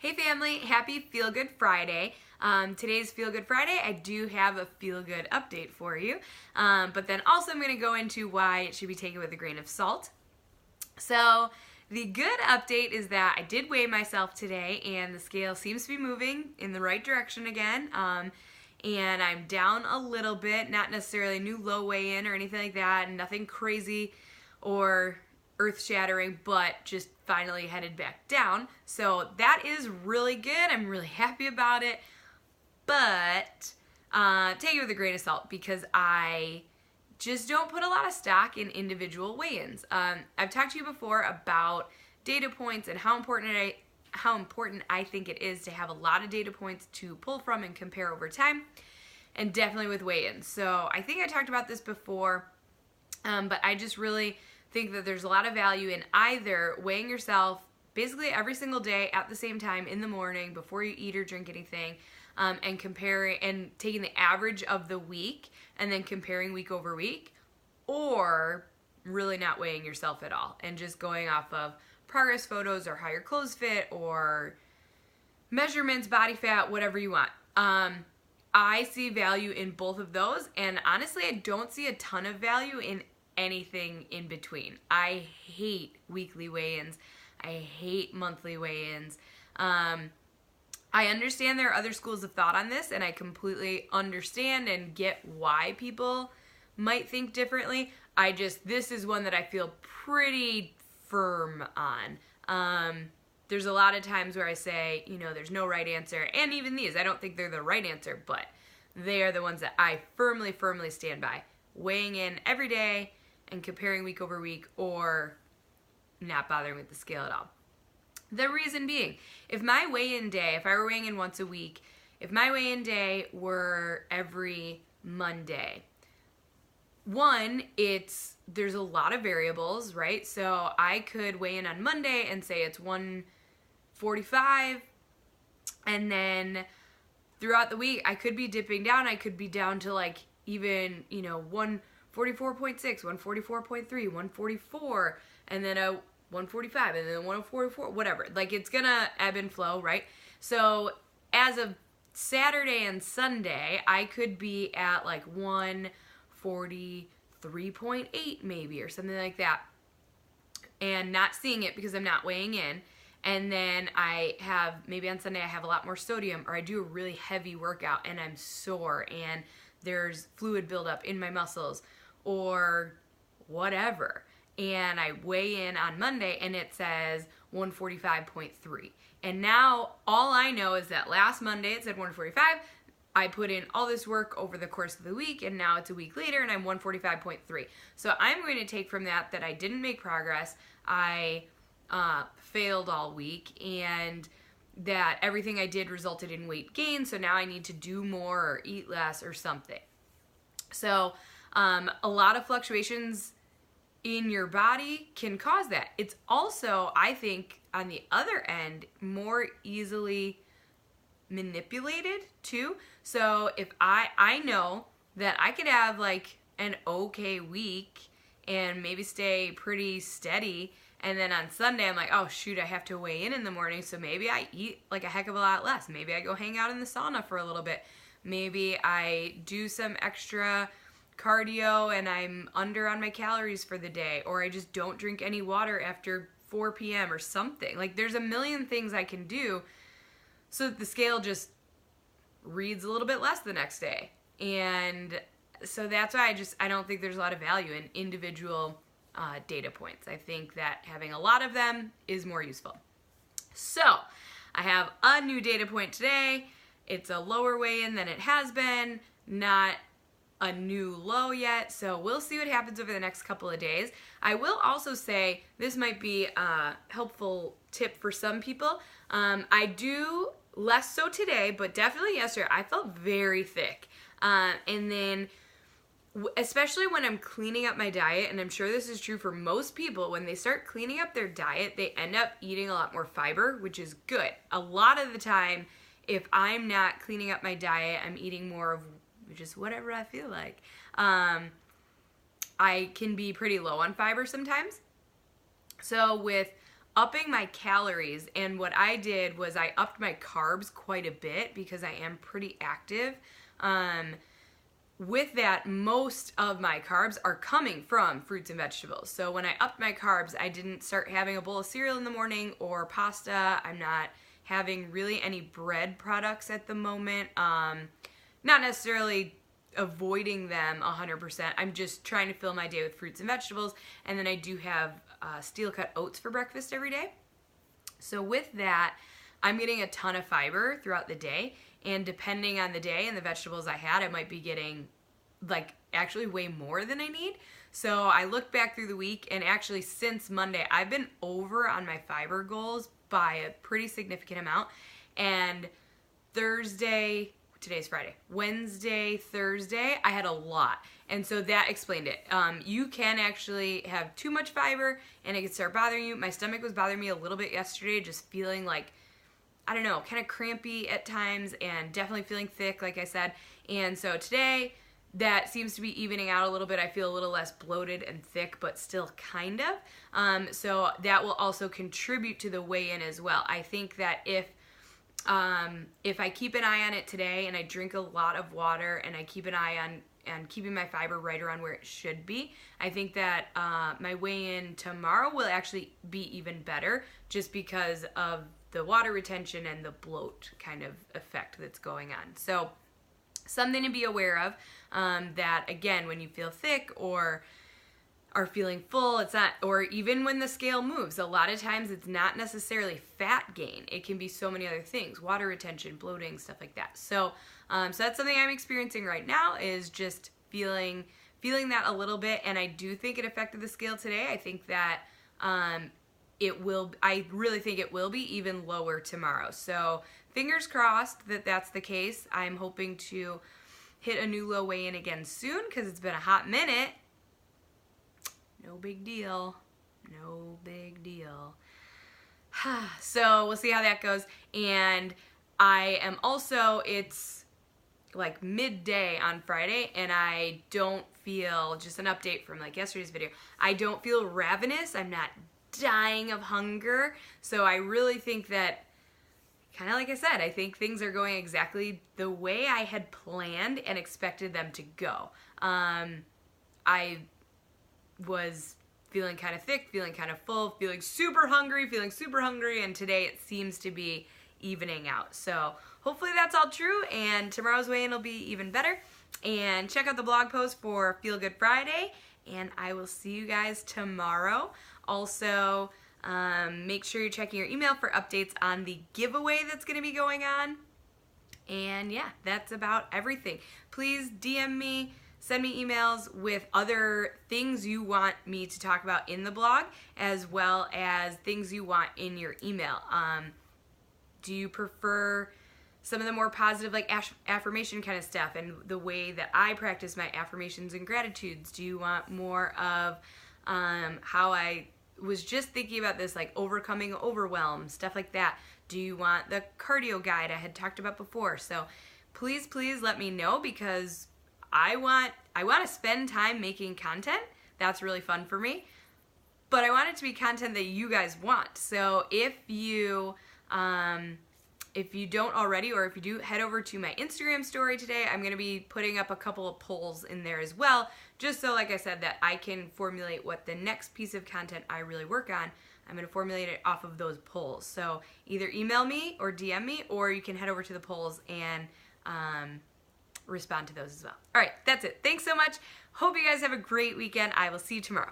Hey family, happy Feel Good Friday. Today's Feel Good Friday. I do have a Feel Good update for you, but then also I'm going to go into why it should be taken with a grain of salt. So the good update is that I did weigh myself today and the scale seems to be moving in the right direction again. And I'm down a little bit, not necessarily a new low weigh-in or anything like that, nothing crazy or earth-shattering, but just finally headed back down. So that is really good. I'm really happy about it, but take it with a grain of salt because I just don't put a lot of stock in individual weigh-ins. I've talked to you before about data points and how important I think it is to have a lot of data points to pull from and compare over time, and definitely with weigh-ins. So I think I talked about this before, but I just really think that there's a lot of value in either weighing yourself basically every single day at the same time in the morning before you eat or drink anything, and comparing and taking the average of the week and then comparing week over week, or really not weighing yourself at all and just going off of progress photos or how your clothes fit or measurements, body fat, whatever you want. I see value in both of those, and honestly I don't see a ton of value in anything in between. I hate weekly weigh-ins. I hate monthly weigh-ins. I understand there are other schools of thought on this, and I completely understand and get why people might think differently. This is one that I feel pretty firm on. There's a lot of times where I say, there's no right answer, and even these, I don't think they're the right answer, but they are the ones that I firmly stand by. Weighing in every day and comparing week over week, or not bothering with the scale at all. The reason being, if my weigh-in day, if I were weighing in once a week, if my weigh-in day were every Monday, there's a lot of variables, right? So I could weigh in on Monday and say it's 145, and then throughout the week I could be dipping down. I could be down to even 144.6, 144.3, 144, and then a 145, and then 144, whatever. It's gonna ebb and flow, right? So as of Saturday and Sunday, I could be at 143.8 maybe, or something like that, and not seeing it because I'm not weighing in. And then maybe on Sunday I have a lot more sodium, or I do a really heavy workout and I'm sore and there's fluid buildup in my muscles or whatever. And I weigh in on Monday and it says 145.3. And now all I know is that last Monday it said 145. I put in all this work over the course of the week, and now it's a week later and I'm 145.3. So I'm going to take from that I didn't make progress. I failed all week, and that everything I did resulted in weight gain, so now I need to do more or eat less or something. So a lot of fluctuations in your body can cause that. It's also, I think, on the other end, more easily manipulated too. So if I know that I could have an okay week and maybe stay pretty steady, and then on Sunday I'm like, oh shoot, I have to weigh in the morning, so maybe I eat a heck of a lot less. Maybe I go hang out in the sauna for a little bit. Maybe I do some extra cardio and I'm under on my calories for the day, or I just don't drink any water after 4 p.m. or something. There's a million things I can do so that the scale just reads a little bit less the next day. And so that's why I don't think there's a lot of value in individual data points. I think that having a lot of them is more useful. So I have a new data point today. It's a lower weigh-in than it has been, not a new low yet, so we'll see what happens over the next couple of days. I will also say this might be a helpful tip for some people. I do less so today, but definitely yesterday I felt very thick, and then especially when I'm cleaning up my diet, and I'm sure this is true for most people, when they start cleaning up their diet, they end up eating a lot more fiber, which is good. A lot of the time, if I'm not cleaning up my diet, I'm eating more of just whatever I feel like. I can be pretty low on fiber sometimes. So with upping my calories, and what I did was I upped my carbs quite a bit because I am pretty active. With that, most of my carbs are coming from fruits and vegetables. So when I upped my carbs, I didn't start having a bowl of cereal in the morning or pasta. I'm not having really any bread products at the moment. Not necessarily avoiding them 100%. I'm just trying to fill my day with fruits and vegetables. And then I do have steel cut oats for breakfast every day. So with that, I'm getting a ton of fiber throughout the day. And depending on the day and the vegetables I had, I might be getting like actually way more than I need. So I looked back through the week, and actually since Monday, I've been over on my fiber goals by a pretty significant amount. And Thursday, today's Friday, Wednesday, Thursday, I had a lot. And so that explained it. You can actually have too much fiber and it can start bothering you. My stomach was bothering me a little bit yesterday, just feeling like, I don't know, kind of crampy at times and definitely feeling thick, like I said. And so today, that seems to be evening out a little bit. I feel a little less bloated and thick, but still kind of. So that will also contribute to the weigh-in as well. I think that if I keep an eye on it today and I drink a lot of water and I keep an eye on keeping my fiber right around where it should be, I think that my weigh-in tomorrow will actually be even better just because of the water retention and the bloat kind of effect that's going on. So something to be aware of, that again, when you feel thick or are feeling full, it's not, or even when the scale moves, a lot of times it's not necessarily fat gain. It can be so many other things, water retention, bloating, stuff like that. So, so that's something I'm experiencing right now, is just feeling that a little bit. And I do think it affected the scale today. I think that, I really think it will be even lower tomorrow. So fingers crossed that that's the case. I'm hoping to hit a new low weigh-in again soon because it's been a hot minute. No big deal. No big deal. So we'll see how that goes. And I am also, it's like midday on Friday, and I don't feel, just an update from like yesterday's video, I don't feel ravenous. I'm not dying of hunger. So I really think that, kind of like I said, I think things are going exactly the way I had planned and expected them to go. I was feeling kind of thick, feeling kind of full, feeling super hungry, and today it seems to be evening out. So hopefully that's all true, and tomorrow's weigh-in will be even better. And check out the blog post for Feel Good Friday, and I will see you guys tomorrow. Also, make sure you're checking your email for updates on the giveaway that's going to be going on. And yeah, that's about everything. Please DM me, send me emails with other things you want me to talk about in the blog, as well as things you want in your email. Do you prefer some of the more positive, like affirmation kind of stuff and the way that I practice my affirmations and gratitudes? Do you want more of how I was just thinking about this, like overcoming overwhelm, stuff like that? Do you want the cardio guide I had talked about before? So please let me know, because I want to spend time making content. That's really fun for me. But I want it to be content that you guys want. So if you don't already, or if you do, head over to my Instagram story today. I'm going to be putting up a couple of polls in there as well, just so, like I said, that I can formulate what the next piece of content I really work on. I'm going to formulate it off of those polls. So either email me or DM me, or you can head over to the polls and respond to those as well. All right, that's it. Thanks so much. Hope you guys have a great weekend. I will see you tomorrow.